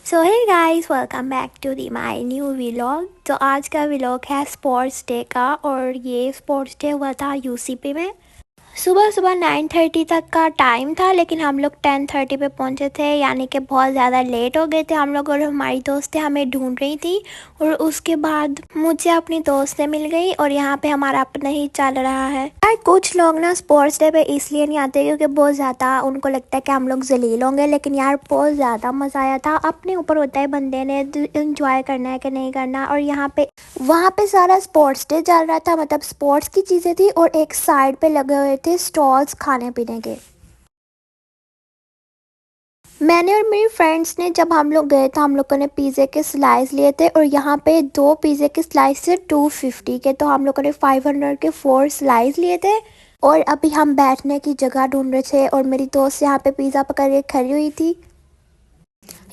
So hey guys, welcome back to the my new vlog. तो आज का vlog है स्पोर्ट्स डे का, और ये स्पोर्ट्स डे हुआ था यूसीपी में। सुबह सुबह 9:30 तक का टाइम था, लेकिन हम लोग 10:30 पे पहुंचे थे, यानी कि बहुत ज़्यादा लेट हो गए थे हम लोग। और हमारी दोस्तें हमें ढूंढ रही थी, और उसके बाद मुझे अपनी दोस्तें मिल गई, और यहाँ पे हमारा अपना ही चल रहा है। यार कुछ लोग ना स्पोर्ट्स डे पे इसलिए नहीं आते क्योंकि बहुत ज़्यादा उनको लगता है कि हम लोग जलील होंगे, लेकिन यार बहुत ज़्यादा मज़ा आया था। अपने ऊपर होता है बंदे ने इंजॉय करना है कि नहीं करना। और यहाँ पे वहाँ पे सारा स्पोर्ट्स डे चल रहा था, मतलब स्पोर्ट्स की चीज़ें थी, और एक साइड पे लगे हुए थे स्टॉल्स खाने पीने के। मैंने और मेरी फ्रेंड्स ने, जब हम लोग गए थे, हम लोगों ने पिज़्ज़े के स्लाइस लिए थे, और यहाँ पे 2 पिज़्ज़े के स्लाइस थे 250 के, तो हम लोगों ने 500 के 4 स्लाइस लिए थे। और अभी हम बैठने की जगह ढूंढ रहे थे, और मेरी दोस्त यहाँ पे पिज़्ज़ा पकड़ के खड़ी हुई थी।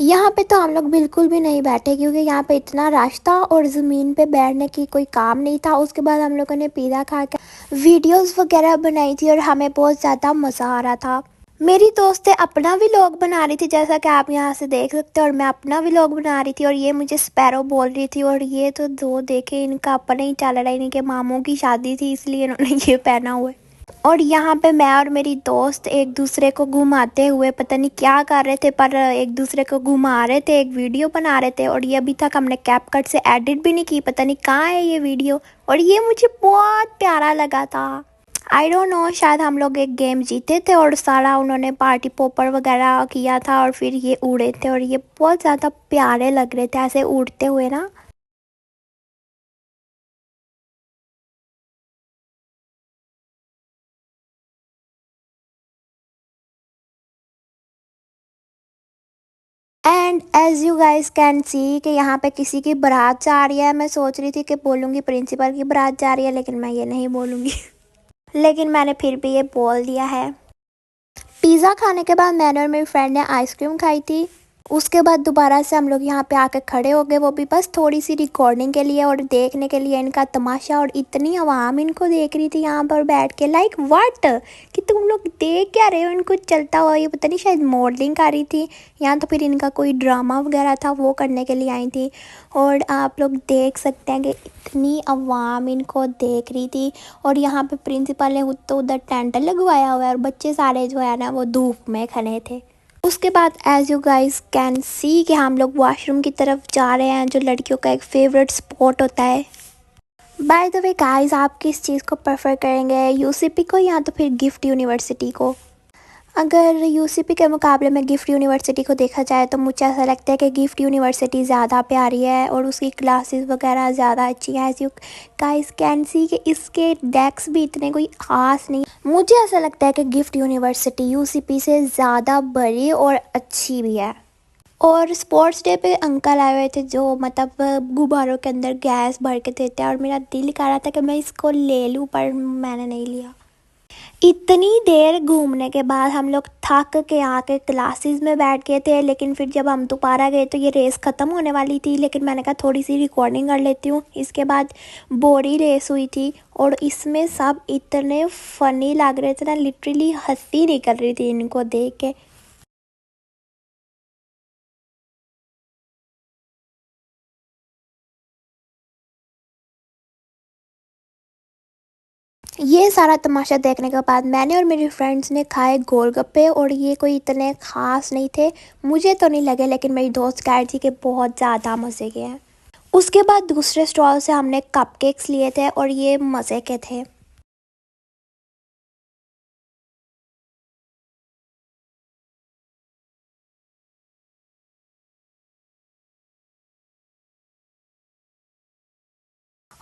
यहाँ पे तो हम लोग बिल्कुल भी नहीं बैठे क्योंकि यहाँ पे इतना रश था, और ज़मीन पे बैठने की कोई काम नहीं था। उसके बाद हम लोगों ने पिज़्ज़ा खा के वीडियोस वगैरह बनाई थी, और हमें बहुत ज़्यादा मज़ा आ रहा था। मेरी दोस्तें अपना व्लॉग बना रही थी, जैसा कि आप यहाँ से देख सकते हो, और मैं अपना व्लॉग बना रही थी, और ये मुझे स्पैरो बोल रही थी। और ये तो दो देखे, इनका अपना ही चल रहा है। इनके मामों की शादी थी, इसलिए इन्होंने ये पहना हुआ है। और यहाँ पे मैं और मेरी दोस्त एक दूसरे को घुमाते हुए पता नहीं क्या कर रहे थे, पर एक दूसरे को घुमा रहे थे, एक वीडियो बना रहे थे। और ये अभी तक हमने कैपकट से एडिट भी नहीं की, पता नहीं कहाँ है ये वीडियो। और ये मुझे बहुत प्यारा लगा था। आई डोंट नो, शायद हम लोग एक गेम जीते थे, और सारा उन्होंने पार्टी पोपर वगैरह किया था, और फिर ये उड़े थे, और ये बहुत ज़्यादा प्यारे लग रहे थे ऐसे उड़ते हुए ना। And as you guys can see कि यहाँ पे किसी की बारात जा रही है। मैं सोच रही थी कि बोलूँगी प्रिंसिपल की बारात जा रही है, लेकिन मैं ये नहीं बोलूँगी। लेकिन मैंने फिर भी ये बोल दिया है। पिज़्ज़ा खाने के बाद मैंने और मेरी फ्रेंड ने आइसक्रीम खाई थी। उसके बाद दोबारा से हम लोग यहाँ पे आके खड़े हो गए, वो भी बस थोड़ी सी रिकॉर्डिंग के लिए और देखने के लिए इनका तमाशा। और इतनी आवाम इनको देख रही थी यहाँ पर बैठ के, लाइक व्हाट, कि तुम लोग देख क्या रहे हो इनको चलता हुआ। ये पता नहीं शायद मॉडलिंग कर रही थी, या तो फिर इनका कोई ड्रामा वगैरह था, वो करने के लिए आई थी। और आप लोग देख सकते हैं कि इतनी आवाम इनको देख रही थी। और यहाँ पे प्रिंसिपल ने तो उधर टेंट लगवाया हुआ है, और बच्चे सारे जो है ना वो धूप में खड़े थे। उसके बाद as you guys can see कि हम लोग वॉशरूम की तरफ जा रहे हैं, जो लड़कियों का एक फेवरेट स्पॉट होता है। बाय द वे गाइस, आप किस चीज़ को प्रेफर करेंगे, यूसीपी को या तो फिर गिफ्ट यूनिवर्सिटी को? अगर यूसीपी के मुकाबले में गिफ्ट यूनिवर्सिटी को देखा जाए तो मुझे ऐसा लगता है कि गिफ्ट यूनिवर्सिटी ज़्यादा प्यारी है, और उसकी क्लासेस वगैरह ज़्यादा अच्छी हैं। As you guys can see कि इसके डेस्क भी इतने कोई ख़ास नहीं। मुझे ऐसा लगता है कि गिफ्ट यूनिवर्सिटी यूसीपी से ज़्यादा बड़ी और अच्छी भी है। और स्पोर्ट्स डे पे अंकल आए हुए थे, जो मतलब गुब्बारों के अंदर गैस भर के देते हैं, और मेरा दिल कर रहा था कि मैं इसको ले लूँ, पर मैंने नहीं लिया। इतनी देर घूमने के बाद हम लोग थक के आके क्लासेस में बैठ गए थे, लेकिन फिर जब हम दोबारा गए तो ये रेस ख़त्म होने वाली थी। लेकिन मैंने कहा थोड़ी सी रिकॉर्डिंग कर लेती हूँ। इसके बाद बोरी रेस हुई थी, और इसमें सब इतने फ़नी लग रहे थे ना, लिटरली हंसी निकल रही थी इनको देख के। ये सारा तमाशा देखने के बाद मैंने और मेरी फ्रेंड्स ने खाए गोलगप्पे, और ये कोई इतने ख़ास नहीं थे, मुझे तो नहीं लगे, लेकिन मेरी दोस्त कह रही थी कि बहुत ज़्यादा मज़े के हैं। उसके बाद दूसरे स्टॉल से हमने कपकेक्स लिए थे, और ये मज़े के थे।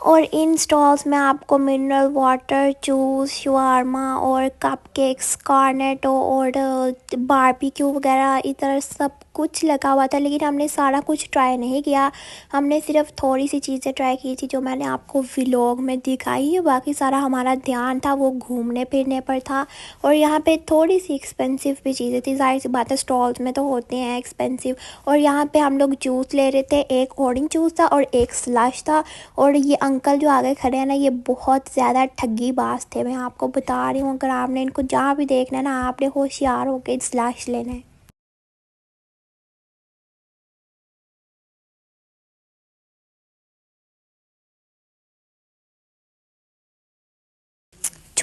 और इन स्टॉल्स में आपको मिनरल वाटर, जूस, शवारमा और कपकेक्स, कॉर्नेटो और बारबेक्यू वगैरह इधर सब कुछ लगा हुआ था। लेकिन हमने सारा कुछ ट्राई नहीं किया, हमने सिर्फ थोड़ी सी चीज़ें ट्राई की थी जो मैंने आपको व्लॉग में दिखाई है। बाकी सारा हमारा ध्यान था वो घूमने फिरने पर था। और यहाँ पे थोड़ी सी एक्सपेंसिव भी चीज़ें थी, जाहिर सी बात है स्टॉल्स में तो होते हैं एक्सपेंसिव। और यहाँ पे हम लोग जूस ले रहे थे, एक ऑरेंज जूस था और एक स्लश था। और ये अंकल जो आगे खड़े हैं ना, ये बहुत ज़्यादा ठगी बाज थे, मैं आपको बता रही हूँ। अगर आपने इनको जहाँ भी देखना है ना, आपने होशियार होकर स्लैश लेना है।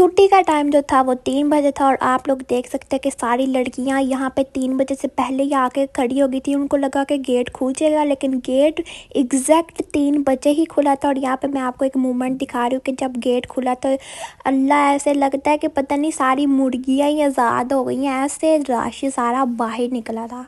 छुट्टी का टाइम जो था वो 3 बजे था और आप लोग देख सकते हैं कि सारी लड़कियां यहाँ पे 3 बजे से पहले ही आके खड़ी हो गई थी। उनको लगा कि गेट खुलेगा, लेकिन गेट एग्जैक्ट 3 बजे ही खुला था। और यहाँ पे मैं आपको एक मोमेंट दिखा रही हूँ कि जब गेट खुला तो अल्लाह, ऐसे लगता है कि पता नहीं सारी मुर्गियाँ ही आज़ाद हो गई हैं, ऐसे रश सारा बाहर निकला था।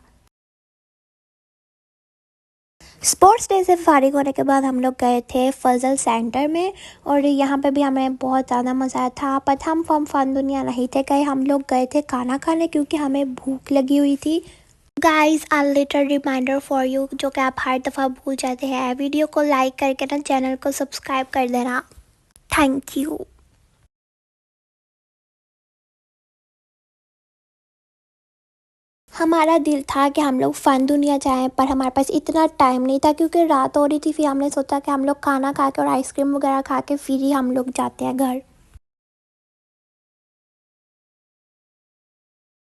स्पोर्ट्स डे से फारिग होने के बाद हम लोग गए थे फजल सेंटर में और यहाँ पे भी हमें बहुत ज़्यादा मज़ा आया था। पर हम फन दुनिया नहीं थे गए, हम लोग गए थे खाना खाने क्योंकि हमें भूख लगी हुई थी। Guys a little reminder for you, जो कि आप हर दफ़ा भूल जाते हैं, वीडियो को लाइक करके ना चैनल को सब्सक्राइब कर देना। Thank you. हमारा दिल था कि हम लोग फन दुनिया जाएं, पर हमारे पास इतना टाइम नहीं था क्योंकि रात हो रही थी। फिर हमने सोचा कि हम लोग खाना खा के और आइसक्रीम वगैरह खा के फिर ही हम लोग जाते हैं घर।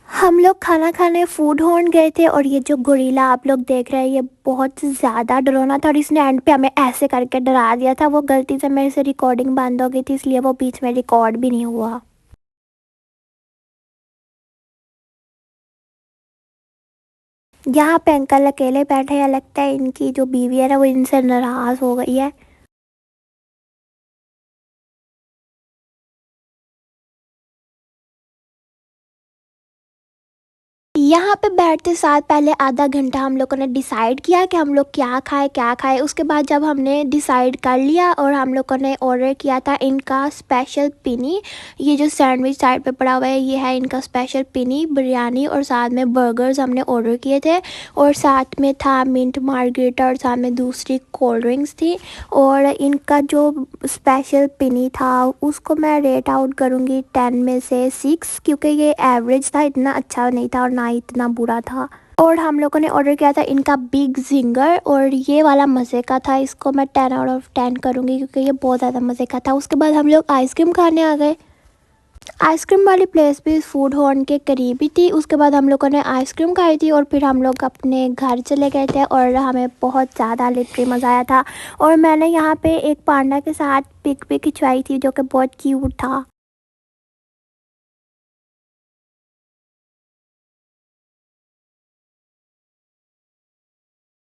हम लोग खाना खाने फूड हॉर्न गए थे और ये जो गोरिल्ला आप लोग देख रहे हैं ये बहुत ज़्यादा डरावना था और इसने एंड पे हमें ऐसे करके डरा दिया था। वो गलती से मेरे से रिकॉर्डिंग बंद हो गई थी, इसलिए वो बीच में रिकॉर्ड भी नहीं हुआ। यहाँ पे अंकल अकेले बैठे हैं, लगता है इनकी जो बीवी है ना वो इनसे नाराज़ हो गई है। यहाँ पे बैठते साथ पहले आधा घंटा हम लोगों ने डिसाइड किया कि हम लोग क्या खाए। उसके बाद जब हमने डिसाइड कर लिया और हम लोगों ने ऑर्डर किया था इनका स्पेशल पिनी। ये जो सैंडविच साइड पे पड़ा हुआ है ये है इनका स्पेशल पिनी बिरयानी और साथ में बर्गर्स हमने ऑर्डर किए थे और साथ में था मिंट मार्गरेटा और साथ में दूसरी कोल्ड ड्रिंक्स थी। और इनका जो स्पेशल पिनी था उसको मैं रेट आउट करूँगी 10 में से 6 क्योंकि ये एवरेज था, इतना अच्छा नहीं था और ना इतना बुरा था। और हम लोगों ने ऑर्डर किया था इनका बिग जिंगर और ये वाला मज़े का था, इसको मैं 10 आउट ऑफ 10 करूँगी क्योंकि ये बहुत ज़्यादा मज़े का था। उसके बाद हम लोग आइसक्रीम खाने आ गए। आइसक्रीम वाली प्लेस भी फूड हॉर्न के करीब ही थी। उसके बाद हम लोगों ने आइसक्रीम खाई थी और फिर हम लोग अपने घर चले गए थे और हमें बहुत ज़्यादा लिटरली मज़ा आया था। और मैंने यहाँ पे एक पांडा के साथ पिक भी खिंचवाई थी जो कि बहुत क्यूट था।